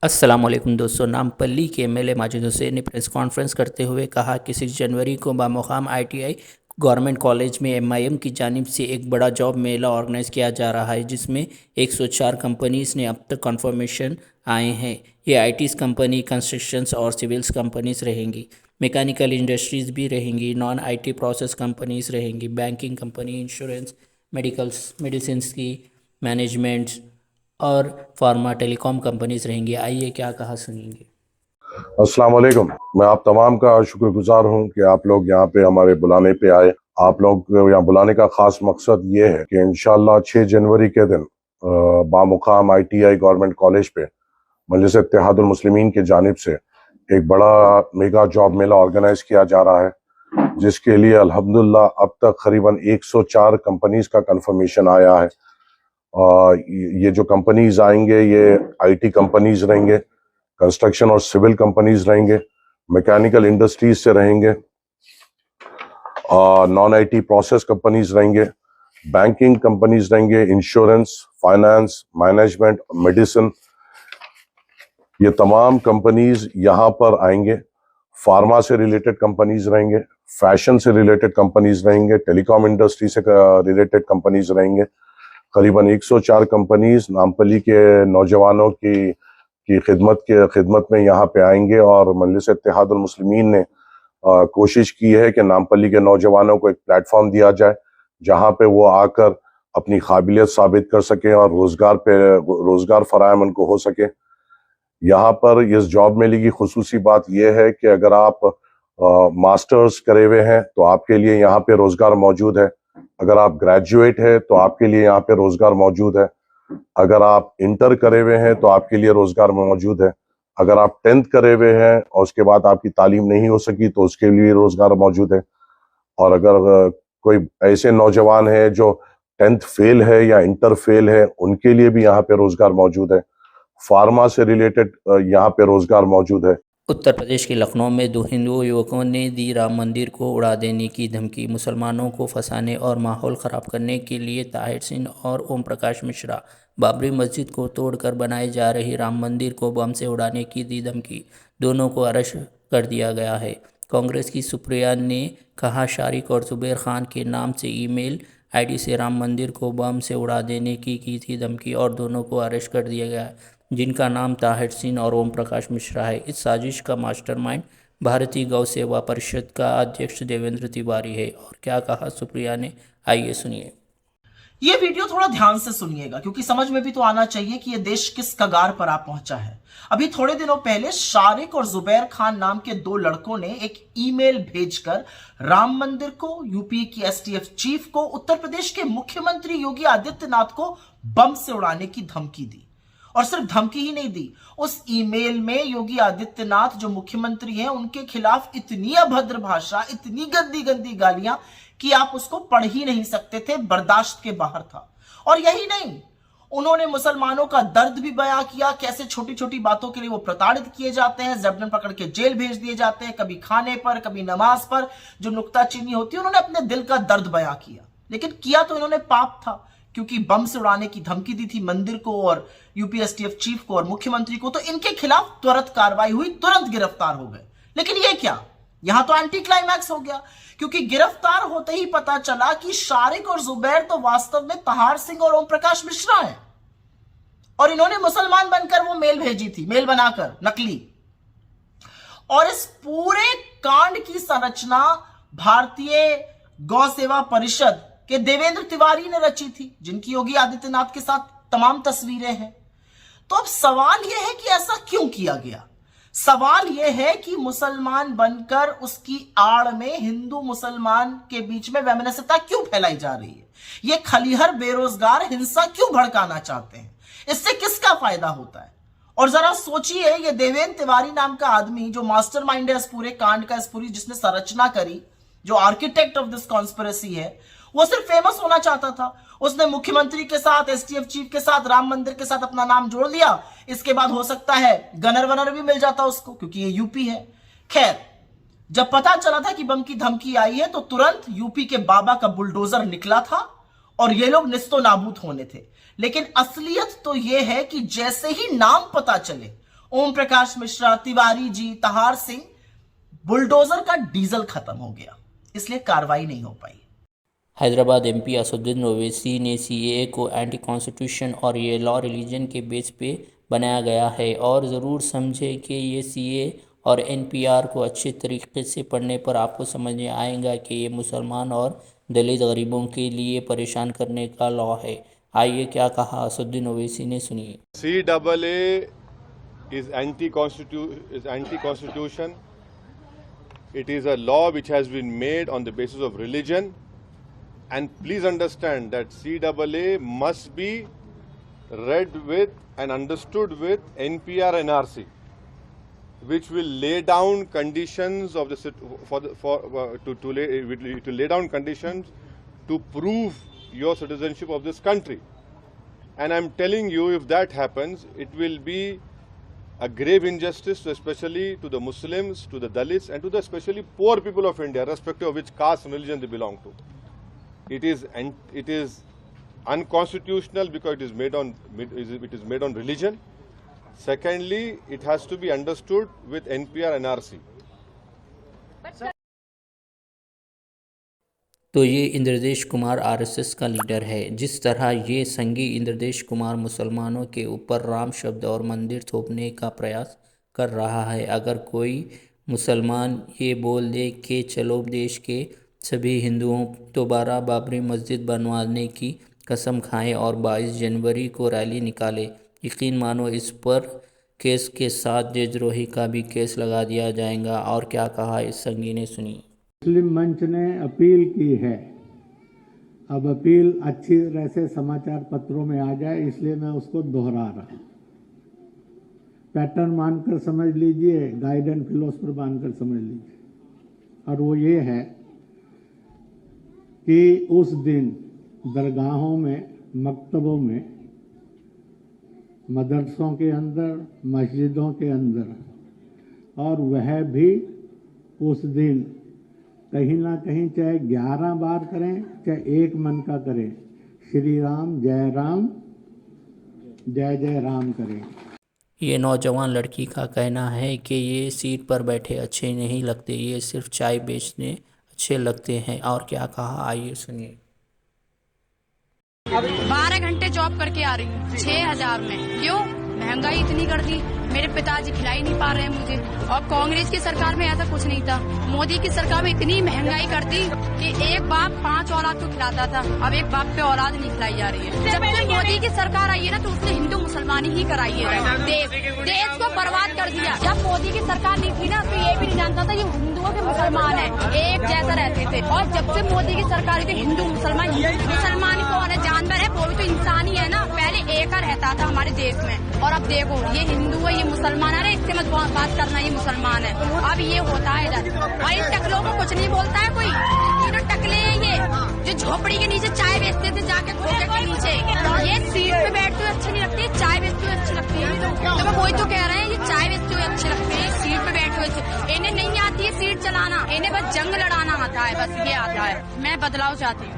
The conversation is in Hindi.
अस्सलामुअलैकुम दोस्तों। नामपल्ली के एमएलए माजिद हुसैन ने प्रेस कॉन्फ्रेंस करते हुए कहा कि 6 जनवरी को बामुकाम आईटीआई गवर्नमेंट कॉलेज में एमआईएम की जानिब से एक बड़ा जॉब मेला ऑर्गेनाइज किया जा रहा है, जिसमें 104 कंपनीज ने अब तक कंफर्मेशन आए हैं। ये आईटीज कंपनी, कंस्ट्रक्शंस और सिविल्स कंपनीज रहेंगी, मैकेनिकल इंडस्ट्रीज भी रहेंगी, नॉन आईटी प्रोसेस कंपनीज रहेंगी, बैंकिंग कंपनी, इंश्योरेंस, मेडिसिन की, मैनेजमेंट और फार्मा टेलीकॉम कंपनीज रहेंगी। आइए क्या कहा सुनेंगे। अस्सलाम वालेकुम। मैं आप तमाम का शुक्रगुजार हूं कि आप लोग यहाँ पे हमारे बुलाने पे आए। आप लोग यहाँ बुलाने का खास मकसद ये है कि इंशाल्लाह 6 जनवरी के दिन बामुकाम आईटीआई गवर्नमेंट कॉलेज पे मजलिस इत्तेहादुल मुस्लिमीन की जानिब से एक बड़ा मेगा जॉब मेला ऑर्गेनाइज किया जा रहा है, जिसके लिए अल्हम्दुलिल्लाह अब तक करीबन 104 कंपनीज का कंफर्मेशन आया है। ये जो कंपनीज आएंगे ये आईटी कंपनीज रहेंगे, कंस्ट्रक्शन और सिविल कंपनीज रहेंगे, मैकेनिकल इंडस्ट्रीज से रहेंगे, नॉन आईटी प्रोसेस कंपनीज रहेंगे, बैंकिंग कंपनीज रहेंगे, इंश्योरेंस, फाइनेंस, मैनेजमेंट, मेडिसिन, ये तमाम कंपनीज यहाँ पर आएंगे। फार्मा से रिलेटेड कंपनीज रहेंगे, फैशन से रिलेटेड कंपनीज रहेंगे, टेलीकॉम इंडस्ट्री से रिलेटेड कंपनीज रहेंगे। करीबन 104 कंपनीज नामपल्ली के नौजवानों की खिदमत में यहाँ पे आएंगे और मजलिस इत्तेहादुल मुस्लिमीन ने कोशिश की है कि नामपल्ली के नौजवानों को एक प्लेटफॉर्म दिया जाए जहाँ पे वो आकर अपनी काबिलियत साबित कर सकें और रोजगार फराहम उनको हो सके। यहाँ पर इस जॉब मेले की खुसूसी बात यह है कि अगर आप मास्टर्स करे हुए हैं तो आपके लिए यहाँ पे रोजगार मौजूद है, अगर आप ग्रेजुएट हैं तो आपके लिए यहाँ पे रोजगार मौजूद है, अगर आप इंटर करे हुए हैं तो आपके लिए रोजगार मौजूद है, अगर आप 10th करे हुए हैं और उसके बाद आपकी तालीम नहीं हो सकी तो उसके लिए रोजगार मौजूद है, और अगर कोई ऐसे नौजवान है जो 10th फेल है या इंटर फेल है उनके लिए भी यहाँ पे रोजगार मौजूद है। फार्मा से रिलेटेड यहाँ पे रोजगार मौजूद है। उत्तर प्रदेश के लखनऊ में 2 हिंदू युवकों ने दी राम मंदिर को उड़ा देने की धमकी। मुसलमानों को फंसाने और माहौल ख़राब करने के लिए ताहिर सिंह और ओम प्रकाश मिश्रा बाबरी मस्जिद को तोड़कर बनाए जा रही राम मंदिर को बम से उड़ाने की दी धमकी। दोनों को अरेस्ट कर दिया गया है। कांग्रेस की सुप्रिया ने कहा, शारिक और जुबैर खान के नाम से ईमेल आईडी से राम मंदिर को बम से उड़ा देने की थी धमकी और दोनों को अरेस्ट कर दिया गया है, जिनका नाम ताहिर सिंह और ओम प्रकाश मिश्रा है। इस साजिश का मास्टरमाइंड भारतीय गौ सेवा परिषद का अध्यक्ष देवेंद्र तिवारी है। और क्या कहा सुप्रिया ने, आइए सुनिए। ये वीडियो थोड़ा ध्यान से सुनिएगा क्योंकि समझ में भी तो आना चाहिए कि ये देश किस कगार पर आ पहुंचा है। अभी थोड़े दिनों पहले शारिक और जुबैर खान नाम के 2 लड़कों ने एक ईमेल भेजकर राम मंदिर को, यूपी की एसटीएफ चीफ को, उत्तर प्रदेश के मुख्यमंत्री योगी आदित्यनाथ को बम से उड़ाने की धमकी दी। और सिर्फ धमकी ही नहीं दी, उस ईमेल में योगी आदित्यनाथ जो मुख्यमंत्री हैं उनके खिलाफ इतनी अभद्र भाषा, इतनी गंदी गंदी गालियां कि आप उसको पढ़ ही नहीं सकते थे, बर्दाश्त के बाहर था। और यही नहीं, उन्होंने मुसलमानों का दर्द भी बयां किया, कैसे छोटी छोटी बातों के लिए वो प्रताड़ित किए जाते हैं, जबरन पकड़ के जेल भेज दिए जाते हैं, कभी खाने पर, कभी नमाज पर जो नुक्ताचीनी होती है। उन्होंने अपने दिल का दर्द बयां किया, लेकिन किया तो इन्होंने पाप था, क्योंकि बम से उड़ाने की धमकी दी थी मंदिर को और यूपी एसटीएफ चीफ को और मुख्यमंत्री को। तो इनके खिलाफ त्वरित कार्रवाई हुई, तुरंत गिरफ्तार हो गए। लेकिन ये क्या, यहां तो एंटी क्लाइमैक्स हो गया, क्योंकि गिरफ्तार होते ही पता चला कि शारिक और जुबैर तो वास्तव में ताहिर सिंह और ओम प्रकाश मिश्रा हैं, और इन्होंने मुसलमान बनकर वो मेल भेजी थी, मेल बनाकर नकली। और इस पूरे कांड की संरचना भारतीय गौ सेवा परिषद के देवेंद्र तिवारी ने रची थी, जिनकी योगी आदित्यनाथ के साथ तमाम तस्वीरें हैं। तो अब सवाल यह है कि ऐसा क्यों किया गया। सवाल यह है कि मुसलमान बनकर उसकी आड़ में हिंदू मुसलमान के बीच में वैमनस्यता क्यों फैलाई जा रही है। ये खलिहर बेरोजगार हिंसा क्यों भड़काना चाहते हैं, इससे किसका फायदा होता है। और जरा सोचिए, ये देवेंद्र तिवारी नाम का आदमी जो मास्टरमाइंड है इस पूरे कांड का, इस पूरी जिसने संरचना करी, जो आर्किटेक्ट ऑफ दिस कॉन्स्पिरेसी है, वो सिर्फ फेमस होना चाहता था। उसने मुख्यमंत्री के साथ, एसटीएफ चीफ के साथ, राम मंदिर के साथ अपना नाम जोड़ लिया। इसके बाद हो सकता है गनर वनर भी मिल जाता उसको, क्योंकि ये यूपी है। खैर, जब पता चला था कि बम की धमकी आई है तो तुरंत यूपी के बाबा का बुलडोजर निकला था और ये लोग निस्तो नाबूद होने थे। लेकिन असलियत तो ये है कि जैसे ही नाम पता चले ओम प्रकाश मिश्रा, तिवारी जी, तहार सिंह, बुलडोजर का डीजल खत्म हो गया, इसलिए कार्रवाई नहीं हो पाई। हैदराबाद एमपी असदुद्दीन ओवैसी ने सीएए को एंटी कॉन्स्टिट्यूशन और ये लॉ रिलीजन के बेस पे बनाया गया है और ज़रूर समझे कि ये सीएए और एनपीआर को अच्छे तरीके से पढ़ने पर आपको समझ में आएगा कि ये मुसलमान और दलित गरीबों के लिए परेशान करने का लॉ है। आइए क्या कहा असदुद्दीन ओवैसी ने, सुनिए। CAA is anti-constitution. It is a law which has been made on the basis of religion, and please understand that CAA must be read with and understood with NPR NRC, which will lay down conditions of to lay down conditions to prove your citizenship of this country. And I'm telling you, if that happens, it will be a grave injustice, especially to the Muslims, to the Dalits, and to the especially poor people of India, irrespective of which caste and religion they belong to. It is unconstitutional because it is made on religion. Secondly, it has to be understood with NPR NRC. तो ये इंद्रदेश कुमार आरएसएस का लीडर है। जिस तरह ये संगी इंद्रदेश कुमार मुसलमानों के ऊपर राम शब्द और मंदिर थोपने का प्रयास कर रहा है, अगर कोई मुसलमान ये बोल दे कि चलो देश के सभी हिंदुओं दोबारा बाबरी मस्जिद बनवाने की कसम खाएं और 22 जनवरी को रैली निकाले, यकीन मानो इस पर केस के साथ देशद्रोही का भी केस लगा दिया जाएगा। और क्या कहा इस संगी ने, सुनिए। मुस्लिम मंच ने अपील की है, अब अपील अच्छी तरह से समाचार पत्रों में आ जाए, इसलिए मैं उसको दोहरा रहा हूं। पैटर्न मानकर समझ लीजिए, गाइड एंड फिलोसफर मानकर समझ लीजिए, और वो ये है कि उस दिन दरगाहों में, मकतबों में, मदरसों के अंदर, मस्जिदों के अंदर, और वह भी उस दिन कहीं ना कहीं चाहे 11 बार करें, चाहे एक मन का करें, श्री राम जय जय राम करें। ये नौजवान लड़की का कहना है कि ये सीट पर बैठे अच्छे नहीं लगते, ये सिर्फ चाय बेचने अच्छे लगते हैं। और क्या कहा, आइए सुनिए। 12 घंटे जॉब करके आ रही हूँ 6000 में, क्यों? महंगाई इतनी कर दी, मेरे पिताजी खिला ही नहीं पा रहे हैं मुझे। और कांग्रेस की सरकार में ऐसा कुछ नहीं था, मोदी की सरकार में इतनी महंगाई कर दी कि एक बाप 5 औलाद को खिलाता था, अब एक बाप पे औलाद नहीं खिलाई जा रही है। जब से मोदी की सरकार आई है ना, तो उसने हिंदू मुसलमानी ही कराई है, देश को बर्बाद कर दिया। जब मोदी की सरकार नहीं थी ना, तो ये भी नहीं जानता था ये हिंदुओं के मुसलमान है, एक जैसा रहते थे। और जब से मोदी की सरकार आई, तो हिंदू मुसलमान कौन है? जानवर है, वो भी तो इंसान ही है ना। पहले एक रहता था हमारे देश में, और अब देखो ये हिंदू है, ये मुसलमान है, इससे मत बात करना, ये मुसलमान है। अब ये होता है इधर, और इन टकलों को कुछ नहीं बोलता है कोई। तीनों टकले हैं ये, जो झोपड़ी के नीचे चाय बेचते थे जाके खोखे के नीचे, ये सीट पे बैठते हुए अच्छी नहीं लगती, चाय बेचते हुए अच्छी लगती है। तो मैं वही तो कह रहे हैं, ये चाय बेचते हुए अच्छे लगते हैं, सीट पे बैठे हुए। इन्हें नहीं आती है सीट चलाना, इन्हें बस जंग लड़ाना आता है, बस ये आता है। मैं बदलाव चाहती हूँ।